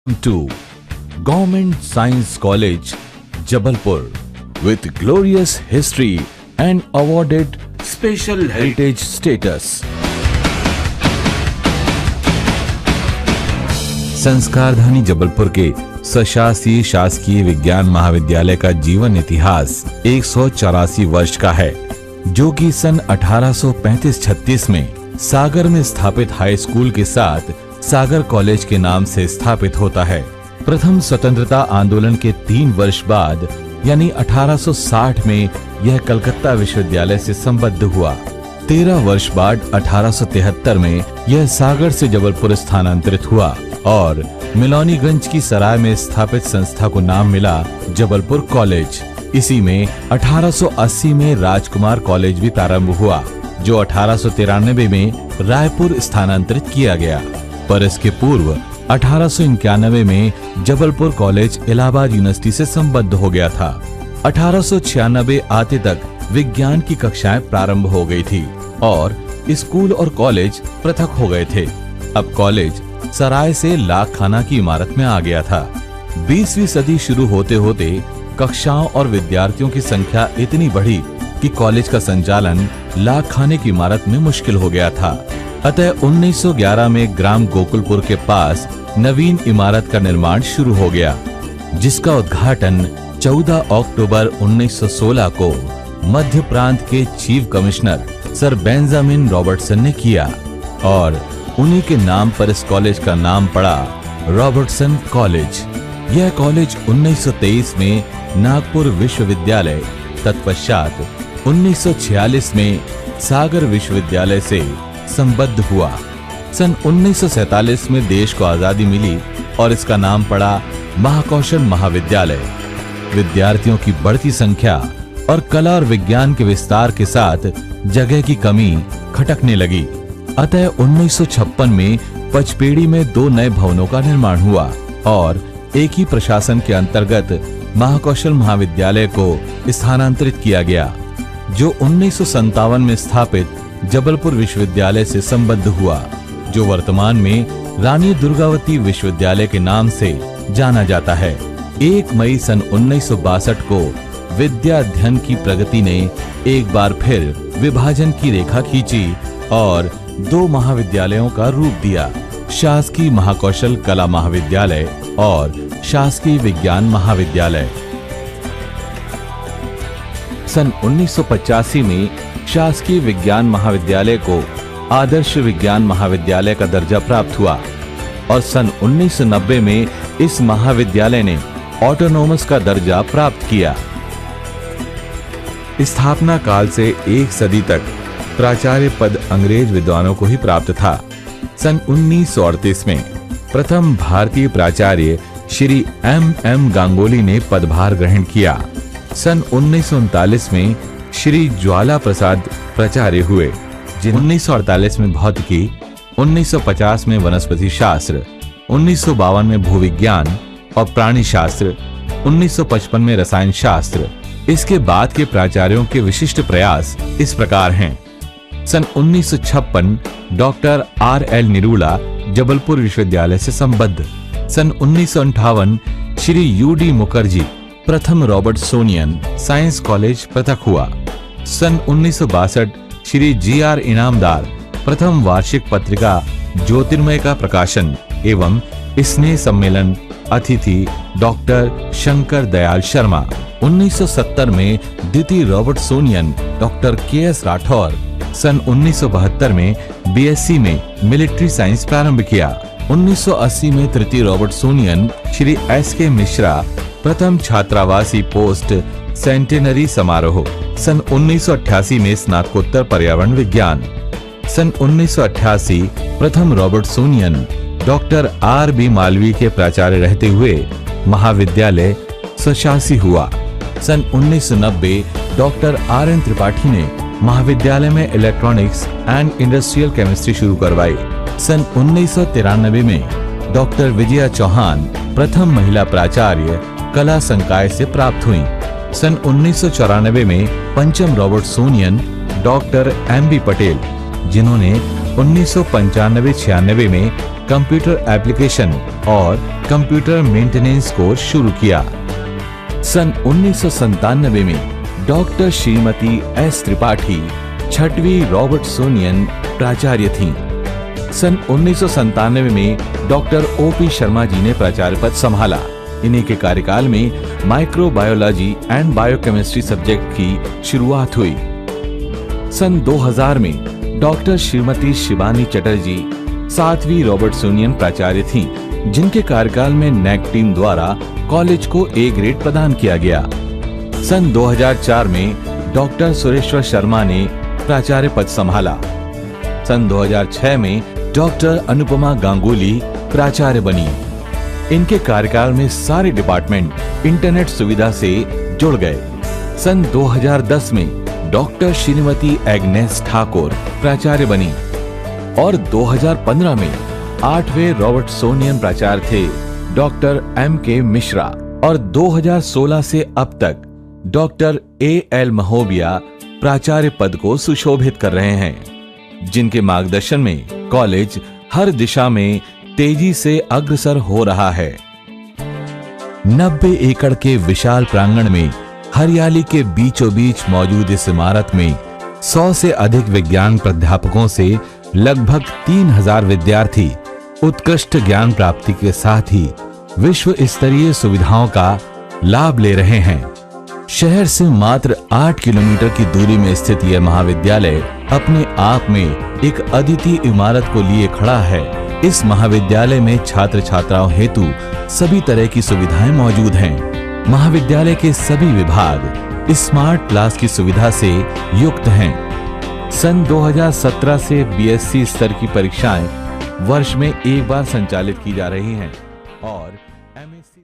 to Government Science College, Jabalpur, with glorious history and awarded special heritage status. संस्कारधानी Jabalpur के सशासी शासकीय विज्ञान महाविद्यालय का जीवन इतिहास 184 वर्ष का है, जो कि सन 1835-36 में सागर में स्थापित हाई स्कूल के साथ सागर कॉलेज के नाम से स्थापित होता है। प्रथम स्वतंत्रता आंदोलन के 3 वर्ष बाद यानी 1860 में यह कलकत्ता विश्वविद्यालय से संबद्ध हुआ। 13 वर्ष बाद 1873 में यह सागर से जबलपुर स्थानांतरित हुआ और मिलौनीगंज की सराय में स्थापित संस्था को नाम मिला जबलपुर कॉलेज। इसी में 1880 में राजकुमार कॉलेज भी प्रारंभ हुआ, जो 1893 में रायपुर स्थानांतरित किया गया। पर इसके पूर्व 1891 में जबलपुर कॉलेज इलाहाबाद यूनिवर्सिटी से संबद्ध हो गया था। 1896 आते तक विज्ञान की कक्षाएं प्रारंभ हो गई थी और स्कूल और कॉलेज पृथक हो गए थे। अब कॉलेज सराय से लाखखाना की इमारत में आ गया था। 20वीं सदी शुरू होते होते कक्षाओं और विद्यार्थियों की संख्या इतनी बढ़ी कि कॉलेज का संचालन लाखखाने की इमारत में मुश्किल हो गया था। अतः 1911 में ग्राम गोकुलपुर के पास नवीन इमारत का निर्माण शुरू हो गया, जिसका उद्घाटन 14 अक्टूबर 1916 को मध्य प्रांत के chief commissioner sir Benjamin Robertson ने किया और उन्हीं के नाम पर इस कॉलेज का नाम पड़ा रॉबर्टसन कॉलेज। यह कॉलेज 1923 में नागपुर विश्वविद्यालय, तत्पश्चात 1946 में सागर विश्वविद्यालय से संबद्ध हुआ। सन 1947 में देश को आजादी मिली और इसका नाम पड़ा महाकौशल महाविद्यालय। विद्यार्थियों की बढ़ती संख्या और कला और विज्ञान के विस्तार के साथ जगह की कमी खटकने लगी। अतः 1956 में पचपेड़ी में 2 नए भवनों का निर्माण हुआ और एक ही प्रशासन के अंतर्गत महाकौशल महाविद्यालय को स्थानांतरित किया गया, जो 1957 में स्थापित जबलपुर विश्वविद्यालय से संबद्ध हुआ, जो वर्तमान में रानी दुर्गावती विश्वविद्यालय के नाम से जाना जाता है। 1 मई सन 1962 को विद्या अध्ययन की प्रगति ने एक बार फिर विभाजन की रेखा खींची और 2 महाविद्यालयों का रूप दिया, शासकीय महाकौशल कला महाविद्यालय और शासकीय विज्ञान महाविद्यालय। सन 1985 में शासकीय विज्ञान महाविद्यालय को आदर्श विज्ञान महाविद्यालय का दर्जा प्राप्त हुआ और सन 1990 में इस महाविद्यालय ने ऑटोनोमस का दर्जा प्राप्त किया। स्थापना काल से 1 सदी तक प्राचार्य पद अंग्रेज विद्वानों को ही प्राप्त था। सन 1938 में प्रथम भारतीय प्राचार्य श्री M.M. गांगुली ने पदभार ग्रहण किया। सन 1939 में श्री ज्वाला प्रसाद प्राचार्य हुए, जिन्होंने 1948 में भौतिकी, 1950 में वनस्पति शास्त्र, 1952 में भूविज्ञान और प्राणी शास्त्र, 1955 में रसायन शास्त्र। इसके बाद के प्राचार्यों के विशिष्ट प्रयास इस प्रकार हैं। सन 1956 डॉक्टर R.L. निरूला जबलपुर विश्वविद्यालय से संबद्ध। सन 1958 श्री U.D. मुखर्जी प्रथम रॉबर्टसोनियन साइंस कॉलेज पृथक हुआ। सन 1962 श्री G.R. इनामदार प्रथम वार्षिक पत्रिका ज्योतिर्मय का प्रकाशन एवं स्नेह सम्मेलन अतिथि डॉक्टर शंकर दयाल शर्मा। 1970 में द्वितीय रॉबर्टसोनियन डॉक्टर K.S. राठौर। सन 1972 में BSc में मिलिट्री साइंस प्रारंभ किया। 1980 में तृतीय रॉबर्टसोनियन श्री S.K. मिश्रा प्रथम छात्रावासी पोस्ट सेंटेनरी समारोह। सन 1988 में स्नातकोत्तर पर्यावरण विज्ञान। सन 1988 प्रथम रॉबर्टसोनियन डॉक्टर R.B. मालवीय के प्राचार्य रहते हुए महाविद्यालय स्वशासी हुआ। सन 1990 डॉक्टर R.N. त्रिपाठी ने महाविद्यालय में इलेक्ट्रॉनिक्स एंड इंडस्ट्रियल केमिस्ट्री शुरू करवाई। सन 1993 में डॉक्टर विजया चौहान प्रथम महिला प्राचार्य कला संकाय से प्राप्त हुई। सन 1994 में पंचम रॉबर्टसोनियन डॉक्टर M.B. पटेल, जिन्होंने 1995-96 में कंप्यूटर एप्लीकेशन और कंप्यूटर मेंटेनेंस कोर्स शुरू किया। सन 1997 में डॉक्टर श्रीमती एस त्रिपाठी छठवीं रॉबर्टसोनियन प्राचार्य थीं। सन 1997 में डॉक्टर ओपी शर्मा जी ने प्राचार्य पद संभाला। इन्हीं के कार्यकाल में माइक्रोबायोलॉजी एंड बायोकेमिस्ट्री सब्जेक्ट की शुरुआत हुई। सन 2000 में डॉक्टर श्रीमती शिवानी चटर्जी 7वीं रॉबर्टसोनियन प्राचार्य थीं, जिनके कार्यकाल में नैक टीम द्वारा कॉलेज को ए ग्रेड प्रदान किया गया। सन 2004 में डॉक्टर सुरेश्वर शर्मा ने प्राचार्य पद संभाला। सन 2006 में डॉक्टर अनुपमा गांगुली प्राचार्य बनी। इनके कार्यकाल में सारे डिपार्टमेंट इंटरनेट सुविधा से जुड़ गए। सन 2010 में डॉक्टर श्रीमती एग्नेस ठाकुर प्राचार्य बनी और 2015 में 8वें रॉबर्टसोनियन प्राचार्य थे डॉक्टर M.K. मिश्रा और 2016 से अब तक डॉक्टर A.L. महोबिया प्राचार्य पद को सुशोभित कर रहे हैं, जिनके मार्गदर्शन में कॉलेज हर दिशा में तेजी से अग्रसर हो रहा है। 90 एकड़ के विशाल प्रांगण में हरियाली के बीचों बीच मौजूद इस इमारत में 100 से अधिक विज्ञान प्राध्यापकों से लगभग 3000 विद्यार्थी उत्कृष्ट ज्ञान प्राप्ति के साथ ही विश्व स्तरीय सुविधाओं का लाभ ले रहे हैं। शहर से मात्र 8 किलोमीटर की दूरी में स्थित यह महाविद्यालय अपने आप में एक अद्वितीय इमारत को लिए खड़ा है। इस महाविद्यालय में छात्र छात्राओं हेतु सभी तरह की सुविधाएं मौजूद हैं। महाविद्यालय के सभी विभाग स्मार्ट क्लास की सुविधा से युक्त हैं। सन 2017 से BSc स्तर की परीक्षाएं वर्ष में एक बार संचालित की जा रही हैं और MSc